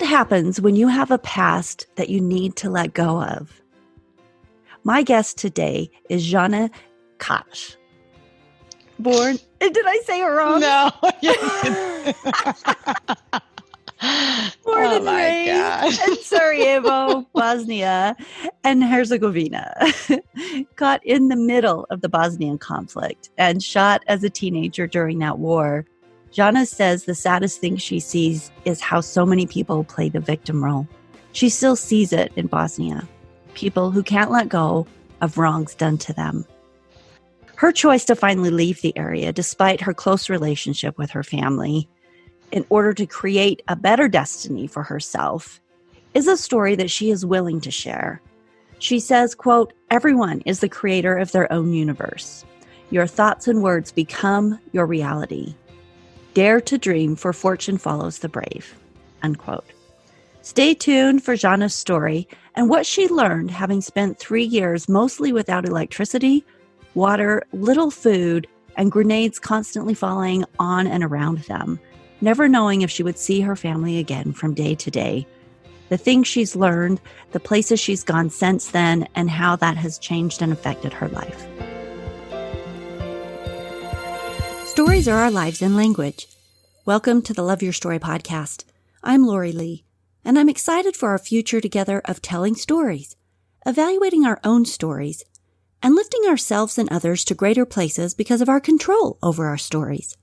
happens when you have a past that you need to let go of? My guest today is Djana Kazic. Born, did I say it wrong? No. Born and raised in Sarajevo, Bosnia and Herzegovina. Caught in the middle of the Bosnian conflict and shot as a teenager during that war. Djana says the saddest thing she sees is how so many people play the victim role. She still sees it in Bosnia. People who can't let go of wrongs done to them. Her choice to finally leave the area, despite her close relationship with her family, in order to create a better destiny for herself, is a story that she is willing to share. She says, quote, "Everyone is the creator of their own universe. Your thoughts and words become your reality. Dare to dream, for fortune follows the brave," unquote. Stay tuned for Djana's story and what she learned having spent 3 years mostly without electricity, water, little food, and grenades constantly falling on and around them, never knowing if she would see her family again from day to day. The things she's learned, the places she's gone since then, and how that has changed and affected her life. Stories are our lives in language. Welcome to the Love Your Story podcast. I'm Lori Lee, and I'm excited for our future together of telling stories, evaluating our own stories, and lifting ourselves and others to greater places because of our control over our stories.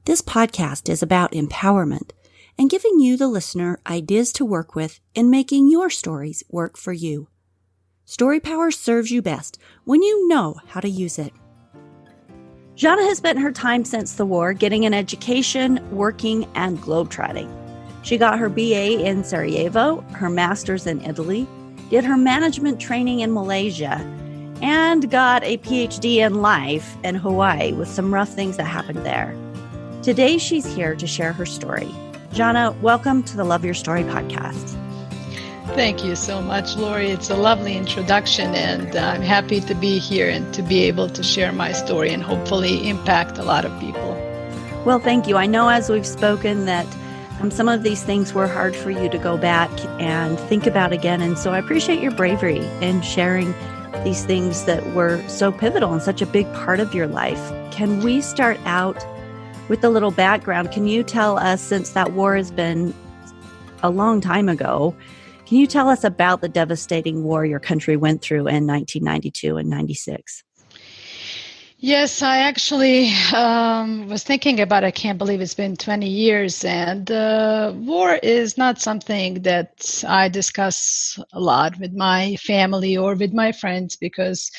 This podcast is about empowerment and giving you, the listener, ideas to work with in making your stories work for you. Story power serves you best when you know how to use it. Djana has spent her time since the war getting an education, working, and globetrotting. She got her BA in Sarajevo, her master's in Italy, did her management training in Malaysia, and got a PhD in life in Hawaii with some rough things that happened there. Today, she's here to share her story. Djana, welcome to the Love Your Story podcast. Thank you so much, Lori. It's a lovely introduction, and I'm happy to be here and to be able to share my story and hopefully impact a lot of people. Well, thank you. I know as we've spoken that some of these things were hard for you to go back and think about again, and so I appreciate your bravery in sharing these things that were so pivotal and such a big part of your life. Can we start out with a little background? Can you tell us, since that war has been a long time ago, can you tell us about the devastating war your country went through in 1992 and 96? Yes, I actually was thinking about it. I can't believe it's been 20 years, and war is not something that I discuss a lot with my family or with my friends, because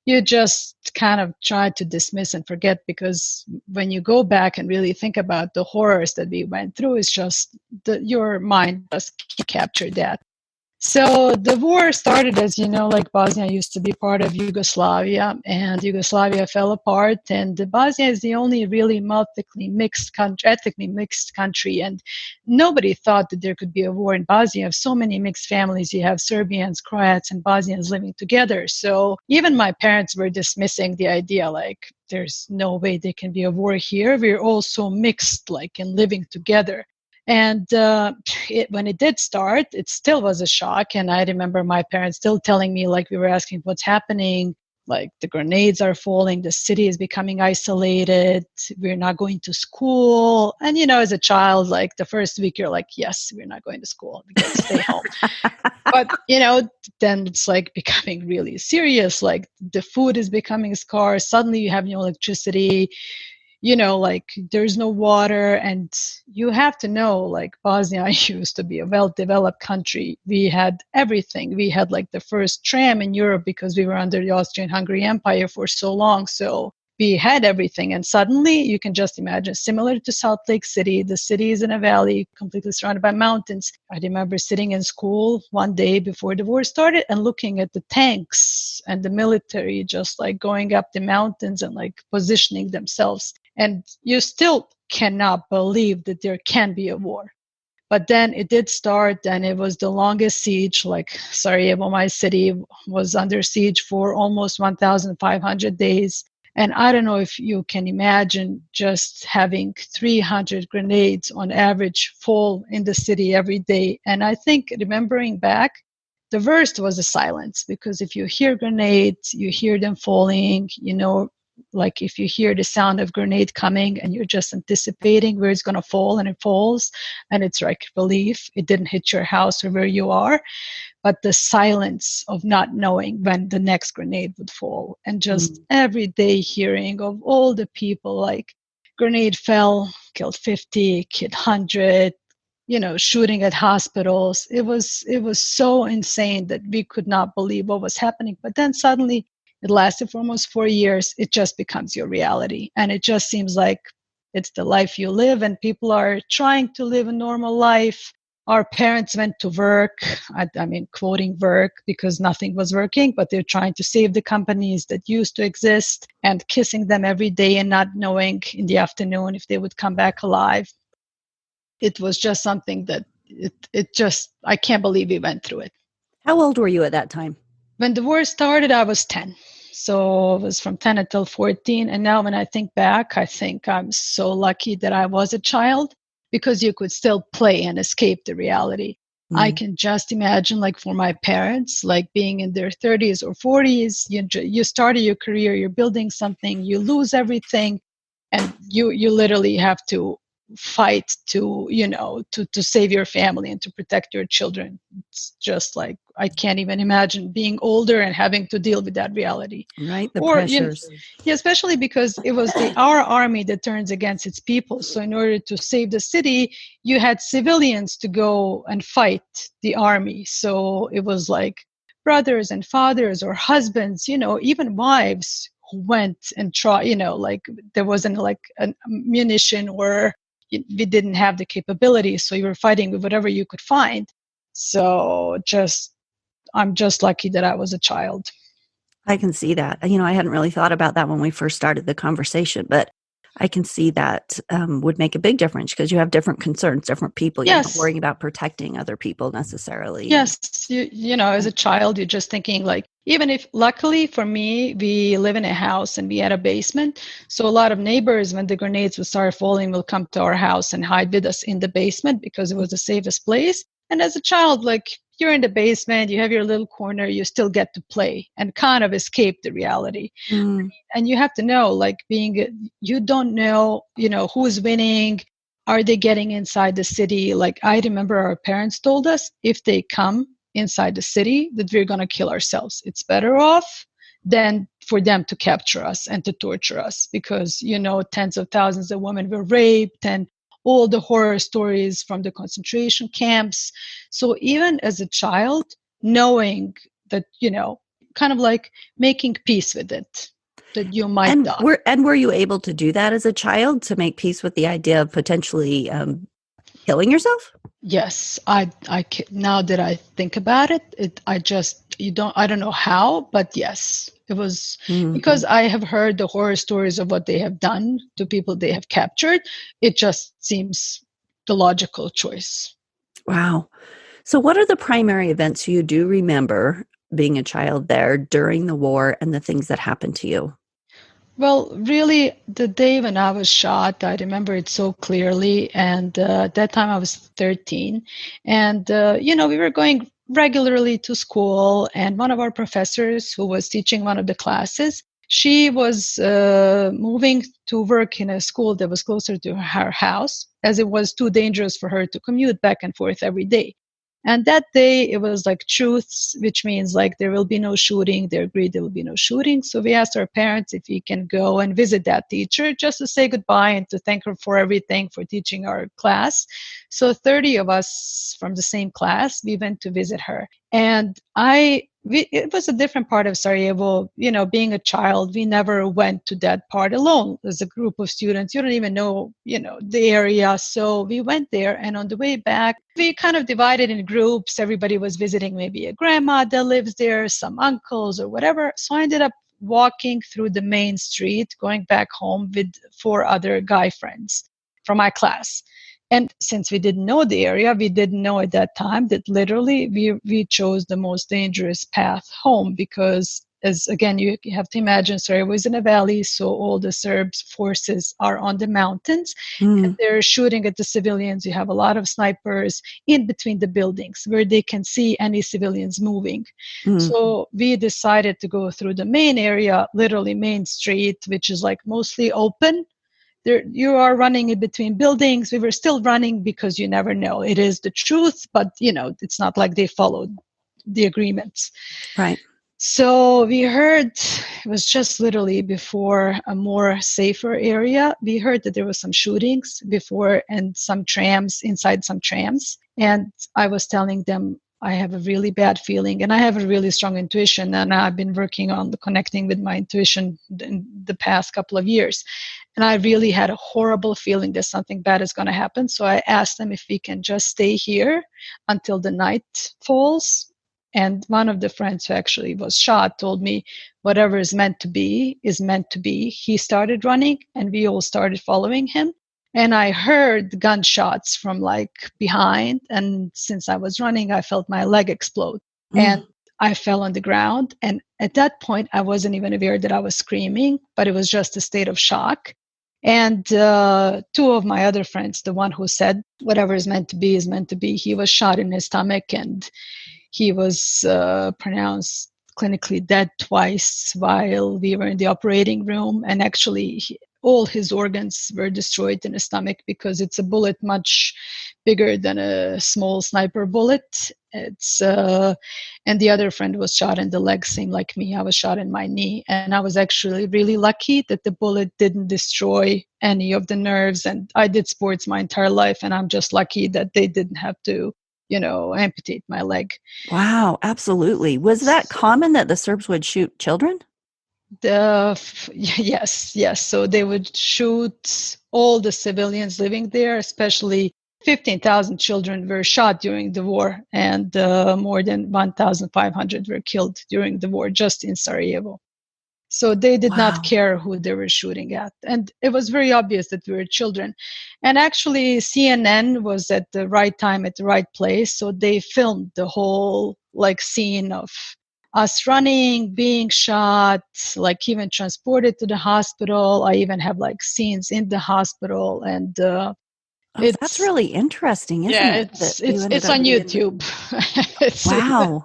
you just kind of try to dismiss and forget, because when you go back and really think about the horrors that we went through, it's just your mind just can't capture that. So the war started, as you know, like Bosnia used to be part of Yugoslavia, and Yugoslavia fell apart, and Bosnia is the only really ethnically mixed country, and nobody thought that there could be a war in Bosnia. You have so many mixed families. You have Serbians, Croats, and Bosnians living together. So even my parents were dismissing the idea, like, there's no way there can be a war here. We're all so mixed, like, and living together. And when it did start, it still was a shock. And I remember my parents still telling me, like, we were asking what's happening, like the grenades are falling, the city is becoming isolated, we're not going to school. And, you know, as a child, like the first week, you're like, yes, we're not going to school, we got to stay home. But, you know, then it's like becoming really serious, like the food is becoming scarce, suddenly you have no electricity. You know, like there's no water, and you have to know, like Bosnia used to be a well-developed country. We had everything. We had like the first tram in Europe because we were under the Austrian-Hungary Empire for so long. So we had everything. And suddenly you can just imagine, similar to Salt Lake City, the city is in a valley completely surrounded by mountains. I remember sitting in school one day before the war started and looking at the tanks and the military just like going up the mountains and like positioning themselves. And you still cannot believe that there can be a war. But then it did start, and it was the longest siege. Like Sarajevo, my city, was under siege for almost 1,500 days. And I don't know if you can imagine just having 300 grenades on average fall in the city every day. And I think, remembering back, the worst was the silence, because if you hear grenades, you hear them falling, like if you hear the sound of grenade coming and you're just anticipating where it's going to fall, and it falls, and it's like relief it didn't hit your house or where you are. But the silence of not knowing when the next grenade would fall, and just every day hearing of all the people, like grenade fell, killed 50, killed 100, shooting at hospitals. It was so insane that we could not believe what was happening. But then suddenly, it lasted for almost 4 years. It just becomes your reality. And it just seems like it's the life you live, and people are trying to live a normal life. Our parents went to work, I mean, quoting work, because nothing was working, but they're trying to save the companies that used to exist, and kissing them every day and not knowing in the afternoon if they would come back alive. It was just something that I can't believe we went through it. How old were you at that time? When the war started, I was 10. So it was from 10 until 14. And now when I think back, I think I'm so lucky that I was a child, because you could still play and escape the reality. I can just imagine, like, for my parents, like being in their 30s or 40s, you started your career, you're building something, you lose everything, and you literally have to fight to save your family and to protect your children. It's just like, I can't even imagine being older and having to deal with that reality. Right, the pressures. Yeah, especially because it was our army that turns against its people. So in order to save the city, you had civilians to go and fight the army. So it was like brothers and fathers or husbands, even wives who went and tried, like there wasn't like a munition, or we didn't have the capability, so you were fighting with whatever you could find. So I'm just lucky that I was a child. I can see that. I hadn't really thought about that when we first started the conversation, but I can see that would make a big difference, because you have different concerns, different people. You're not worrying about protecting other people necessarily. Yes. As a child, you're just thinking, like, even if, luckily for me, we live in a house and we had a basement. So a lot of neighbors, when the grenades would start falling, will come to our house and hide with us in the basement, because it was the safest place. And as a child, like, you're in the basement, you have your little corner, you still get to play and kind of escape the reality. And you have to know, like, you don't know, who's winning. Are they getting inside the city? Like, I remember our parents told us, if they come inside the city, that we're going to kill ourselves. It's better off than for them to capture us and to torture us, because, tens of thousands of women were raped, and all the horror stories from the concentration camps. So even as a child, knowing that, kind of like making peace with it, that you might die. Were you able to do that as a child, to make peace with the idea of potentially killing yourself? Yes, I now that I think about it, I don't know how, but yes, it was because I have heard the horror stories of what they have done to people they have captured. It just seems the logical choice. Wow. So what are the primary events you do remember being a child there during the war, and the things that happened to you? Well, really, the day when I was shot, I remember it so clearly. And at that time, I was 13. And, we were going regularly to school. And one of our professors, who was teaching one of the classes, she was moving to work in a school that was closer to her house, as it was too dangerous for her to commute back and forth every day. And that day, it was like truths, which means like there will be no shooting. They agreed there will be no shooting. So we asked our parents if we can go and visit that teacher, just to say goodbye and to thank her for everything, for teaching our class. So 30 of us from the same class, we went to visit her. And it was a different part of Sarajevo. Being a child, we never went to that part alone as a group of students. You don't even know, the area. So we went there, and on the way back, we kind of divided in groups. Everybody was visiting maybe a grandma that lives there, some uncles or whatever. So I ended up walking through the main street, going back home with 4 other guy friends from my class. And since we didn't know the area, we didn't know at that time that literally we chose the most dangerous path home, because as again, you have to imagine Sarajevo is in a valley, so all the Serbs forces are on the mountains, and they're shooting at the civilians. You have a lot of snipers in between the buildings where they can see any civilians moving. So we decided to go through the main area, literally Main Street, which is like mostly open. There, you are running in between buildings. We were still running because you never know. It is the truth, but it's not like they followed the agreements. Right. So we heard, it was just literally before a more safer area. We heard that there was some shootings before and some trams, inside some trams. And I was telling them, I have a really bad feeling and I have a really strong intuition. And I've been working on connecting with my intuition in the past couple of years. And I really had a horrible feeling that something bad is going to happen. So I asked them if we can just stay here until the night falls. And one of the friends who actually was shot told me, whatever is meant to be is meant to be. He started running and we all started following him. And I heard gunshots from like behind. And since I was running, I felt my leg explode. And I fell on the ground. And at that point, I wasn't even aware that I was screaming, but it was just a state of shock. And two of my other friends, the one who said, whatever is meant to be is meant to be, he was shot in his stomach and he was pronounced clinically dead twice while we were in the operating room. And actually, all his organs were destroyed in his stomach because it's a bullet much bigger than a small sniper bullet. It's and the other friend was shot in the leg, same like me. I was shot in my knee. And I was actually really lucky that the bullet didn't destroy any of the nerves. And I did sports my entire life. And I'm just lucky that they didn't have to amputate my leg. Wow, absolutely. Was that common that the Serbs would shoot children? Yes. So they would shoot all the civilians living there, especially 15,000 children were shot during the war, and more than 1,500 were killed during the war just in Sarajevo. So they did not care who they were shooting at. And it was very obvious that we were children. And actually, CNN was at the right time at the right place. So they filmed the whole scene of us running, being shot, even transported to the hospital. I even have scenes in the hospital. And that's really interesting, isn't it? It's on YouTube. Wow.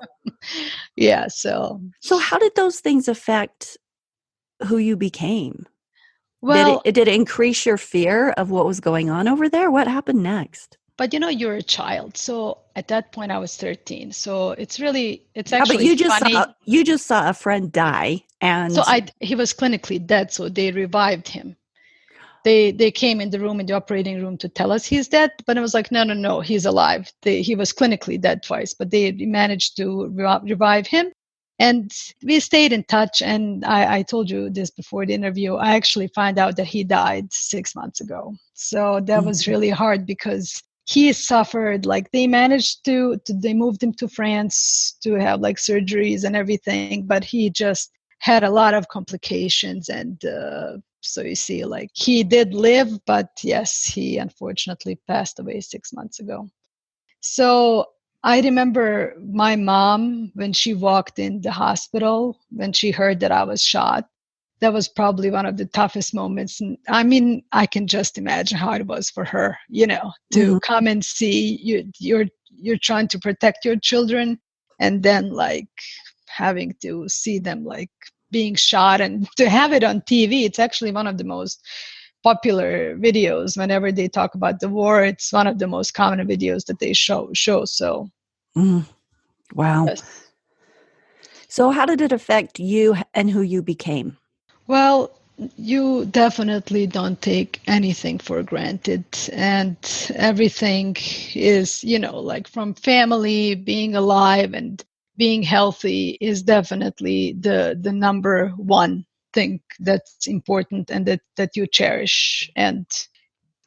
Yeah. So how did those things affect who you became? Well, did it increase your fear of what was going on over there? What happened next? But you're a child. So at that point I was 13. So it's actually but you just saw a friend die, and so he was clinically dead. So they revived him. They came in the room, in the operating room, to tell us he's dead. But it was like, no, he's alive. He was clinically dead twice, but they managed to revive him. And we stayed in touch. And I told you this before the interview. I actually found out that he died 6 months ago. So that was really hard because he suffered. They managed they moved him to France to have surgeries and everything. But he just had a lot of complications. And so you see, he did live. But yes, he unfortunately passed away 6 months ago. So I remember my mom, when she walked in the hospital, when she heard that I was shot, that was probably one of the toughest moments. And I mean, I can just imagine how it was for her, to come and see you're trying to protect your children, and then having to see them being shot, and to have it on TV. It's actually one of the most popular videos. Whenever they talk about the war, it's one of the most common videos that they show. So wow. Yes. So how did it affect you and who you became? Well, you definitely don't take anything for granted, and everything is, from family, being alive and being healthy is definitely the number one thing that's important, and that you cherish, and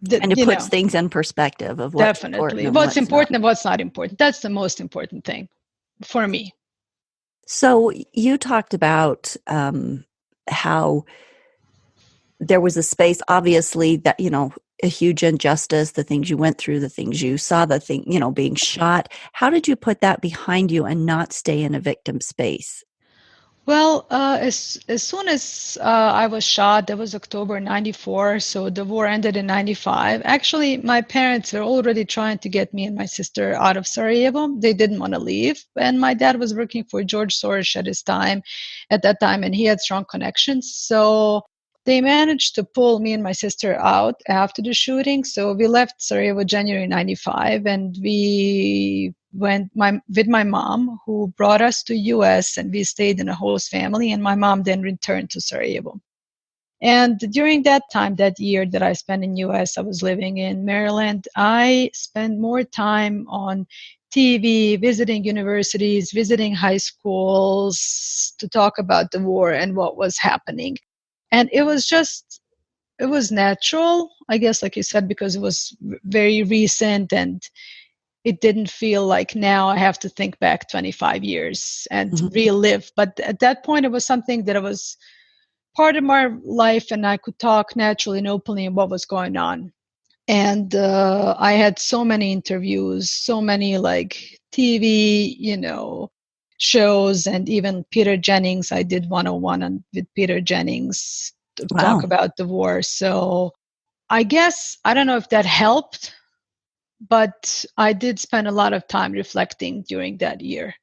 it puts things in perspective of what's definitely what's important and what's not important. That's the most important thing for me. So you talked about how there was a space, obviously, that a huge injustice, the things you went through, the things you saw, the thing being shot. How did you put that behind you and not stay in a victim space? Well, as soon as I was shot, that was October 94, so the war ended in 95. Actually, my parents were already trying to get me and my sister out of Sarajevo. They didn't want to leave, and my dad was working for George Soros at that time, and he had strong connections. So they managed to pull me and my sister out after the shooting. So we left Sarajevo January 95, and we went with my mom, who brought us to US, and we stayed in a host family, and my mom then returned to Sarajevo. And during that time, that year that I spent in US, I was living in Maryland. I spent more time on TV, visiting universities, visiting high schools to talk about the war and what was happening. And it was natural, I guess, like you said, because it was very recent, and it didn't feel like now I have to think back 25 years and relive. But at that point, it was something that was part of my life, and I could talk naturally and openly about what was going on. And I had so many interviews, so many like TV, shows, and even Peter Jennings. I did 101 with Peter Jennings to talk about the war. So I guess, I don't know if that helped, but I did spend a lot of time reflecting during that year.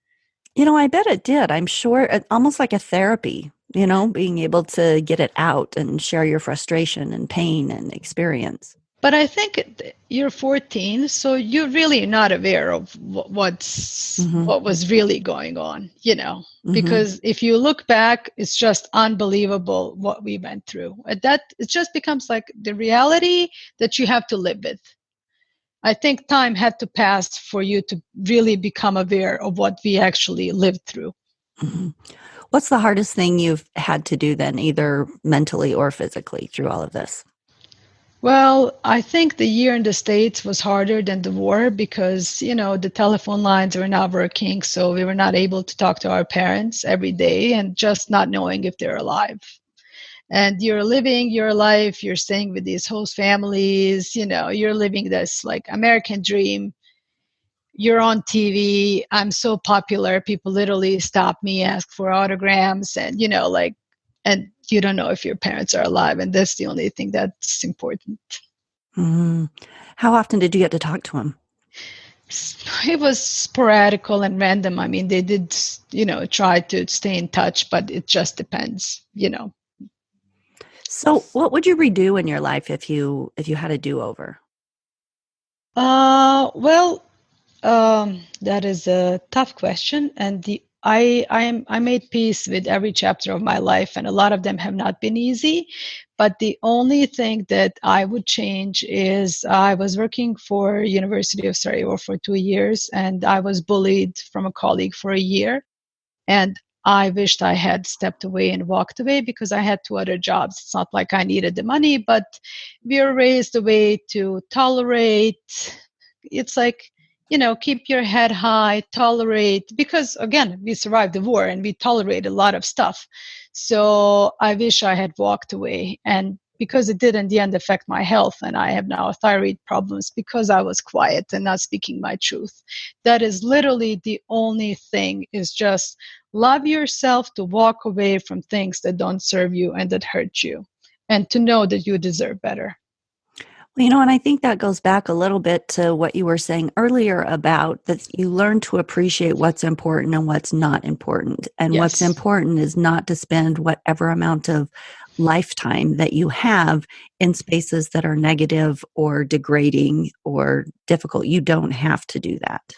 I bet it did. I'm sure almost like a therapy, being able to get it out and share your frustration and pain and experience. But I think you're 14, so you're really not aware of what was really going on, because if you look back, it's just unbelievable what we went through. It just becomes like the reality that you have to live with. I think time had to pass for you to really become aware of what we actually lived through. What's the hardest thing you've had to do then, either mentally or physically, through all of this? Well, I think the year in the States was harder than the war because, the telephone lines were not working. So we were not able to talk to our parents every day, and just not knowing if they're alive. And you're living your life, you're staying with these host families, you're living this like American dream. You're on TV. I'm so popular. People literally stop me, ask for autograms, and, and you don't know if your parents are alive. And that's the only thing that's important. How often did you get to talk to them? It was sporadical and random. I mean, they did, try to stay in touch, but it just depends, So what would you redo in your life if you had a do-over? Well, that is a tough question. And I made peace with every chapter of my life, and a lot of them have not been easy. But the only thing that I would change is I was working for University of Sarajevo for 2 years, and I was bullied from a colleague for a year. And I wished I had stepped away and walked away because I had 2 other jobs. It's not like I needed the money, but we were raised a way to tolerate. It's like, keep your head high, tolerate, because again, we survived the war and we tolerate a lot of stuff. So I wish I had walked away, and because it did in the end affect my health, and I have now thyroid problems because I was quiet and not speaking my truth. That is literally the only thing, is just love yourself, to walk away from things that don't serve you and that hurt you, and to know that you deserve better. Well, and I think that goes back a little bit to what you were saying earlier about that you learn to appreciate what's important and what's not important. And what's important is not to spend whatever amount of lifetime that you have in spaces that are negative or degrading or difficult. You don't have to do that.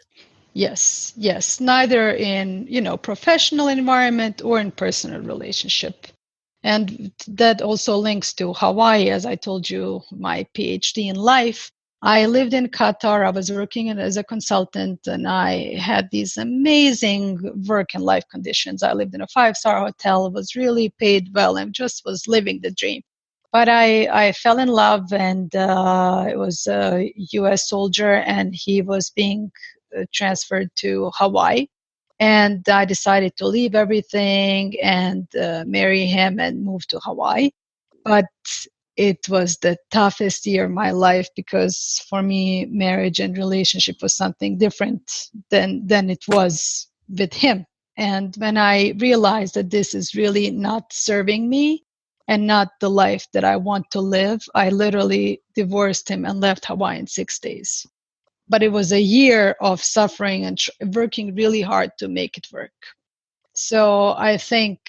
Yes, neither in, professional environment or in personal relationship. And that also links to Hawaii. As I told you, my PhD in life, I lived in Qatar. I was working as a consultant, and I had these amazing work and life conditions. I lived in a 5-star hotel, was really paid well, and just was living the dream. But I fell in love, and it was a U.S. soldier, and he was being transferred to Hawaii. And I decided to leave everything and marry him and move to Hawaii. But it was the toughest year of my life, because for me, marriage and relationship was something different than it was with him. And when I realized that this is really not serving me and not the life that I want to live, I literally divorced him and left Hawaii in 6 days. But it was a year of suffering and working really hard to make it work. So I think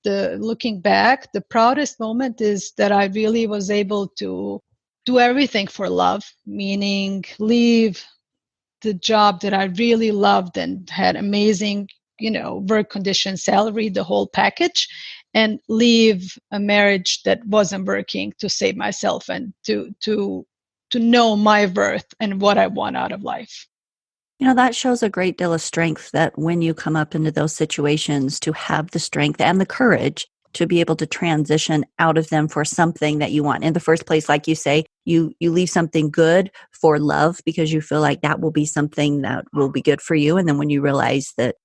looking back, the proudest moment is that I really was able to do everything for love, meaning leave the job that I really loved and had amazing, work conditions, salary, the whole package, and leave a marriage that wasn't working to save myself and to know my worth and what I want out of life. That shows a great deal of strength, that when you come up into those situations, to have the strength and the courage to be able to transition out of them for something that you want. In the first place, like you say, you leave something good for love because you feel like that will be something that will be good for you. And then when you realize that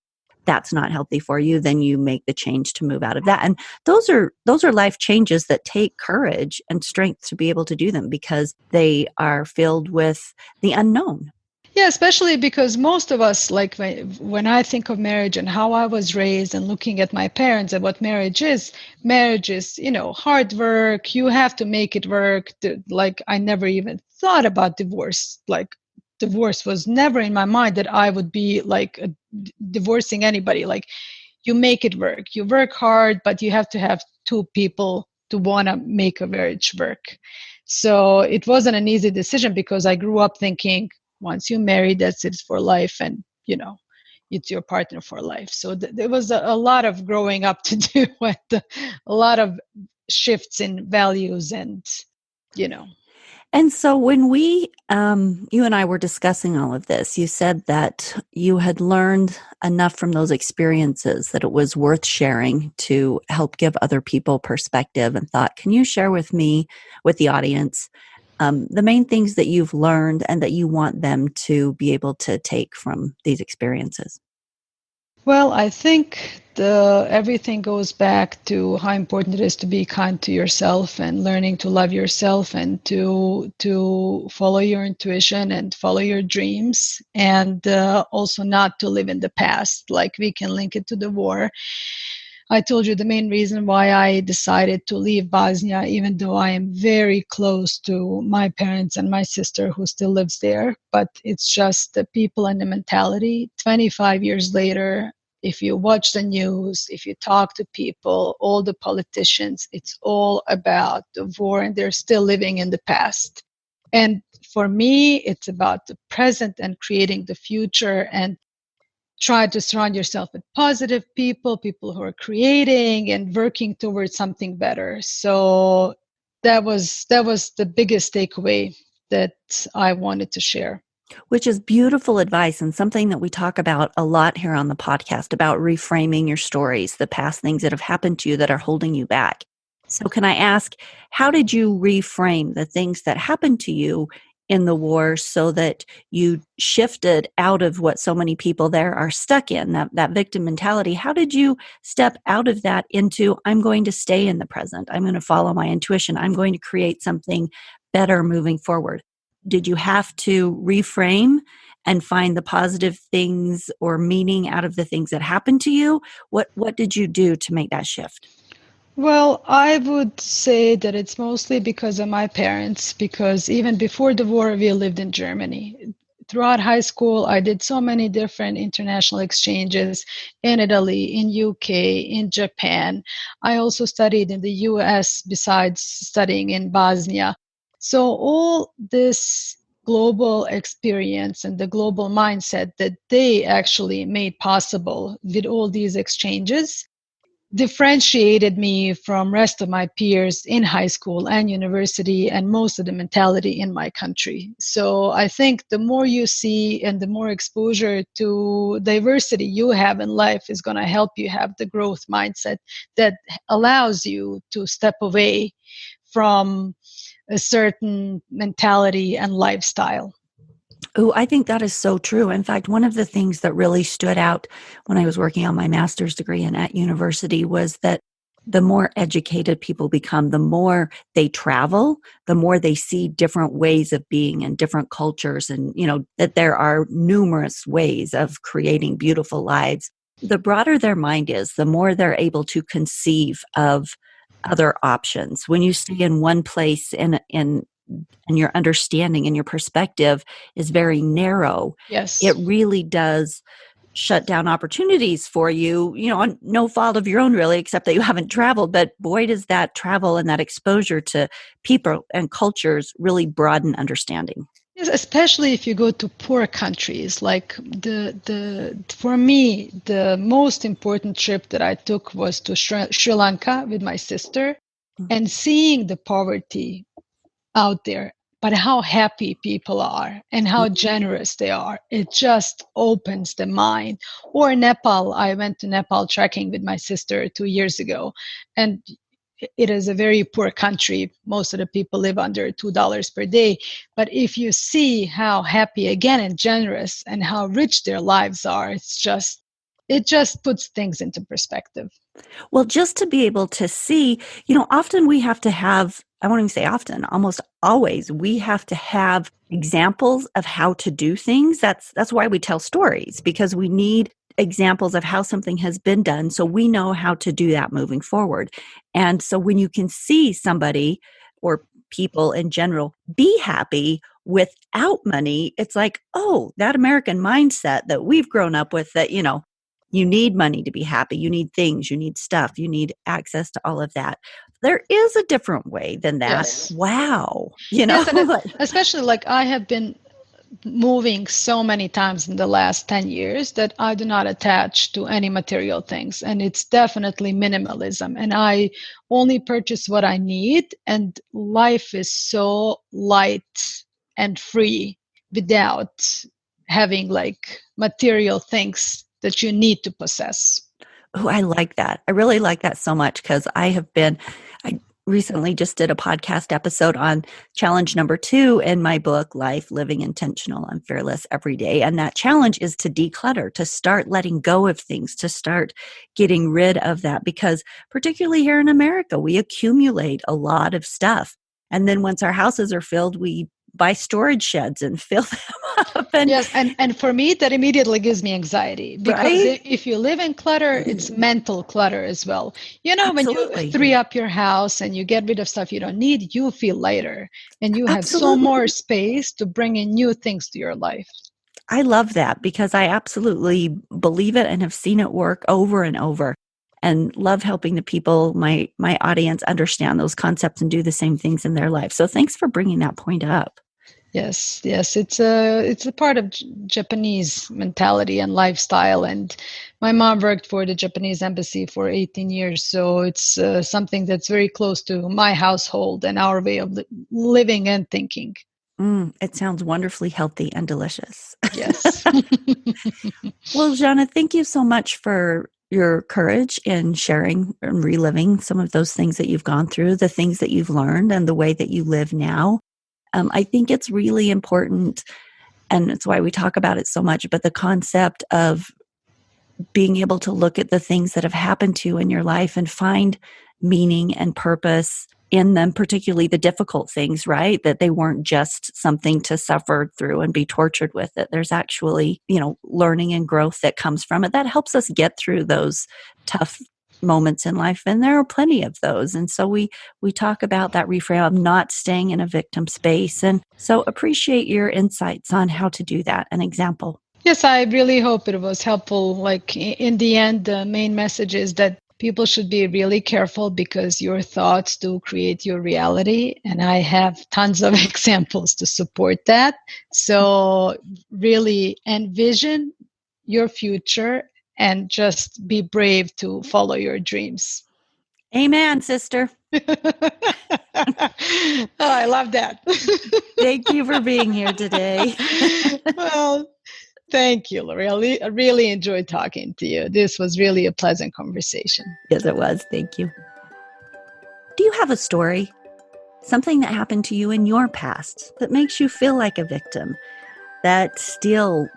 that's not healthy for you, then you make the change to move out of that. And those are life changes that take courage and strength to be able to do them, because they are filled with the unknown. Yeah, especially because most of us, like when I think of marriage and how I was raised and looking at my parents and what marriage is, hard work. You have to make it work. Like I never even thought about divorce. Like divorce was never in my mind that I would be like divorcing anybody. Like you make it work. You work hard, but you have to have two people to want to make a marriage work. So it wasn't an easy decision because I grew up thinking, once you marry, that's it for life, and it's your partner for life. So there was a lot of growing up to do with a lot of shifts in values and. And so when you and I were discussing all of this, you said that you had learned enough from those experiences that it was worth sharing to help give other people perspective and thought. Can you share with me, with the audience, the main things that you've learned and that you want them to be able to take from these experiences? Well, I think everything goes back to how important it is to be kind to yourself and learning to love yourself and to follow your intuition and follow your dreams, and also not to live in the past. Like we can link it to the war. I told you the main reason why I decided to leave Bosnia, even though I am very close to my parents and my sister who still lives there. But it's just the people and the mentality. 25 years later, if you watch the news, if you talk to people, all the politicians, it's all about the war and they're still living in the past. And for me, it's about the present and creating the future, and try to surround yourself with positive people who are creating and working towards something better. So that was the biggest takeaway that I wanted to share. Which is beautiful advice, and something that we talk about a lot here on the podcast, about reframing your stories, the past things that have happened to you that are holding you back. So can I ask, how did you reframe the things that happened to you in the war so that you shifted out of what so many people there are stuck in, that victim mentality? How did you step out of that into, I'm going to stay in the present, I'm going to follow my intuition, I'm going to create something better moving forward? Did you have to reframe and find the positive things or meaning out of the things that happened to you? What did you do to make that shift? Well, I would say that it's mostly because of my parents, because even before the war, we lived in Germany. Throughout high school, I did so many different international exchanges in Italy, in UK, in Japan. I also studied in the US besides studying in Bosnia. So all this global experience and the global mindset that they actually made possible with all these exchanges differentiated me from rest of my peers in high school and university and most of the mentality in my country. So I think the more you see and the more exposure to diversity you have in life is going to help you have the growth mindset that allows you to step away from a certain mentality and lifestyle. Oh, I think that is so true. In fact, one of the things that really stood out when I was working on my master's degree and at university was that the more educated people become, the more they travel, the more they see different ways of being and different cultures, and that there are numerous ways of creating beautiful lives The broader their mind is, the more they're able to conceive of other options. When you stay in one place and your understanding and your perspective is very narrow, Yes. it really does shut down opportunities for you, on no fault of your own, really, except that you haven't traveled. But boy, does that travel and that exposure to people and cultures really broaden understanding. Yes, especially if you go to poor countries. Like the for me, the most important trip that I took was to Sri Lanka with my sister, and seeing the poverty out there, but how happy people are and how generous they are. It just opens the mind. Or Nepal. I went to Nepal trekking with my sister 2 years ago, and it is a very poor country. Most of the people live under $2 per day. But if you see how happy again and generous and how rich their lives are, it just puts things into perspective. Well, just to be able to see, often we have to have, I won't even say often, almost always, we have to have examples of how to do things. That's why we tell stories, because we need examples of how something has been done so we know how to do that moving forward. And so when you can see somebody or people in general be happy without money, it's like, oh, that American mindset that we've grown up with, that, you need money to be happy. You need things, you need stuff, you need access to all of that. There is a different way than that. Yes. Wow. Yes, and especially like I have been moving so many times in the last 10 years that I do not attach to any material things. And it's definitely minimalism. And I only purchase what I need. And life is so light and free without having like material things that you need to possess. Oh, I like that. I really like that so much, because I recently just did a podcast episode on challenge number 2 in my book, Life Living Intentional and Fearless Every Day. And that challenge is to declutter, to start letting go of things, to start getting rid of that, because particularly here in America, we accumulate a lot of stuff. And then once our houses are filled, we buy storage sheds and fill them up. Yes, and for me, that immediately gives me anxiety, because right? if you live in clutter, it's mental clutter as well. Absolutely. When you free up your house and you get rid of stuff you don't need, you feel lighter and you have Absolutely. so more space to bring in new things to your life. I love that, because I absolutely believe it and have seen it work over and over, and love helping the people, my audience, understand those concepts and do the same things in their life. So thanks for bringing that point up. Yes, it's a part of Japanese mentality and lifestyle. And my mom worked for the Japanese embassy for 18 years, so it's something that's very close to my household and our way of living and thinking. It sounds wonderfully healthy and delicious. Yes. Well, Djana, thank you so much for your courage in sharing and reliving some of those things that you've gone through, the things that you've learned, and the way that you live now. I think it's really important, and it's why we talk about it so much, but the concept of being able to look at the things that have happened to you in your life and find meaning and purpose in them, particularly the difficult things, right? That they weren't just something to suffer through and be tortured with. It. There's actually, learning and growth that comes from it that helps us get through those tough moments in life, and there are plenty of those. And so we talk about that reframe of not staying in a victim space, and so appreciate your insights on how to do that. An example. Yes, I really hope it was helpful. Like in the end, the main message is that people should be really careful, because your thoughts do create your reality, and I have tons of examples to support that. So really envision your future and just be brave to follow your dreams. Amen, sister. Oh, I love that. Thank you for being here today. Well, thank you, Lori. I really enjoyed talking to you. This was really a pleasant conversation. Yes, it was. Thank you. Do you have a story? Something that happened to you in your past that makes you feel like a victim, that still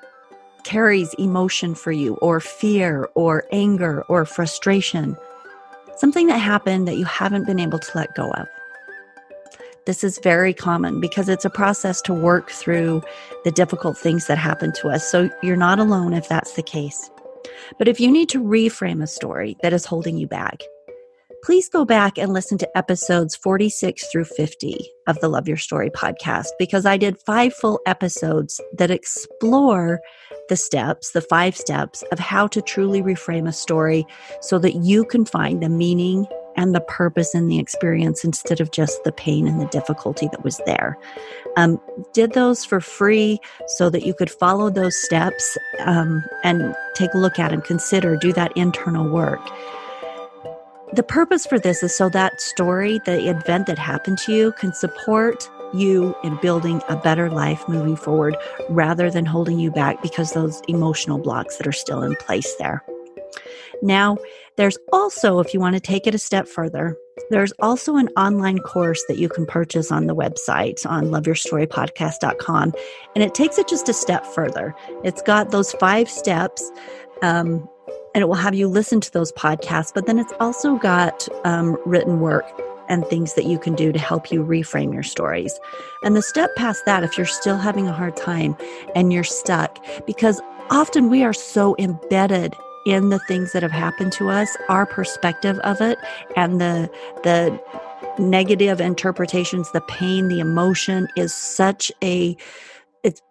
carries emotion for you, or fear, or anger, or frustration? Something that happened that you haven't been able to let go of. This is very common, because it's a process to work through the difficult things that happen to us. So you're not alone if that's the case. But if you need to reframe a story that is holding you back, please go back and listen to episodes 46 through 50 of the Love Your Story podcast, because I did 5 full episodes that explore the 5 steps of how to truly reframe a story so that you can find the meaning and the purpose in the experience instead of just the pain and the difficulty that was there. Did those for free so that you could follow those steps and take a look at and consider, do that internal work. The purpose for this is so that story, the event that happened to you, can support you in building a better life moving forward rather than holding you back because those emotional blocks that are still in place there. Now, there's also, if you want to take it a step further, there's also an online course that you can purchase on the website on loveyourstorypodcast.com, and it takes it just a step further. It's got those 5 steps, and it will have you listen to those podcasts, but then it's also got written work and things that you can do to help you reframe your stories. And the step past that, if you're still having a hard time and you're stuck, because often we are so embedded in the things that have happened to us, our perspective of it, and the negative interpretations, the pain, the emotion is such a, it's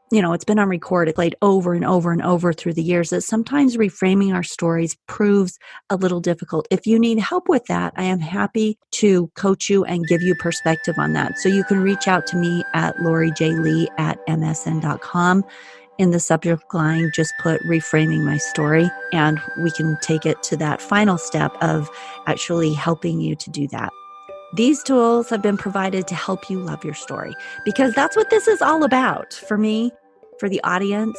been on record, it's played over and over and over through the years, that sometimes reframing our stories proves a little difficult. If you need help with that, I am happy to coach you and give you perspective on that. So you can reach out to me at LoriJLee@msn.com. In the subject line, just put reframing my story, and we can take it to that final step of actually helping you to do that. These tools have been provided to help you love your story, because that's what this is all about for me, for the audience.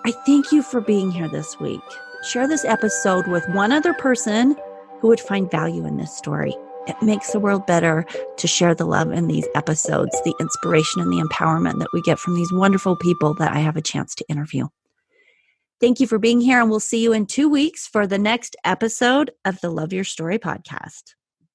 I thank you for being here this week. Share this episode with one other person who would find value in this story. It makes the world better to share the love in these episodes, the inspiration and the empowerment that we get from these wonderful people that I have a chance to interview. Thank you for being here, and we'll see you in 2 weeks for the next episode of the Love Your Story podcast.